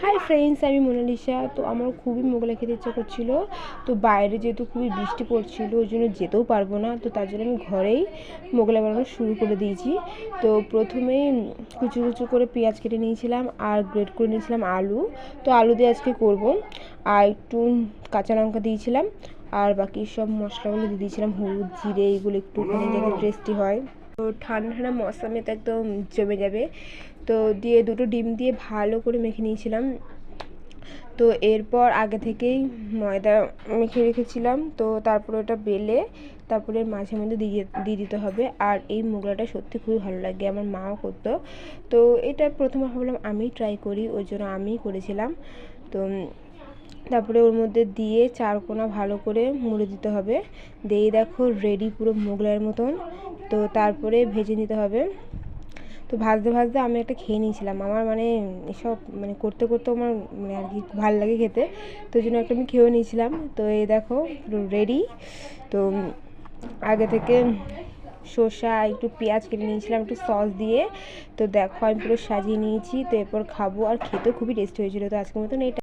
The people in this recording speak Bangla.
হাই ফ্রেন্ডস, আমি মোনালিসা। তো আমার খুবই মোগলাই খেতে ইচ্ছা করছিল। তো বাইরে যেহেতু খুবই বৃষ্টি পড়ছিল ওই জন্য যেতেও পারবো না, তো তার জন্য আমি ঘরেই মোগলাই বানানো শুরু করে দিয়েছি। তো প্রথমেই কুচু কুচু করে পেঁয়াজ কেটে নিয়েছিলাম আর গ্রেট করে নিয়েছিলাম আলু। তো আলু দিয়ে আজকে করব। আর একটু কাঁচা লঙ্কা দিয়েছিলাম আর বাকি সব মশলাগুলো দিয়ে দিয়েছিলাম, হলুদ জিরে এগুলো একটুখানি যাতে টেস্টি হয়। তো ঠান্ডা ঠান্ডা মশলা তো একদম জমে যাবে। তো দিয়ে দুটো ডিম দিয়ে ভালো করে মেখে নিয়েছিলাম। তো এরপর আগে থেকেই ময়দা মেখে রেখেছিলাম। তো তারপরে ওটা বেলে তারপরে মাঝে মধ্যে দিয়ে দিতে হবে। আর এই মোগলাইটা সত্যি খুবই ভালো লাগে, আমার মাও করতো। তো এটা প্রথমে ভাবলাম আমি ট্রাই করি, ওই জন্য আমিই করেছিলাম। তো তারপরে ওর মধ্যে দিয়ে চারকোনা ভালো করে মুড়ে দিতে হবে। দিয়ে দেখো রেডি পুরো মোগলাইয়ের মতন। তো তারপরে ভেজে নিতে হবে। তো ভাজতে ভাজতে আমি একটা খেয়ে নিয়েছিলাম। আমার এসব করতে করতে আমার আর কি ভালো লাগে খেতে, তো ওই জন্য একটা আমি খেয়েও নিয়েছিলাম। তো এই দেখো রেডি। তো আগে থেকে শসা একটু পেঁয়াজ কেটে নিয়েছিলাম একটু সস দিয়ে। তো দেখো আমি পুরো সাজিয়ে নিয়েছি। তো এরপর খাবো, আর খেতেও খুবই টেস্টি হয়েছিল। তো আজকের মতন এটা।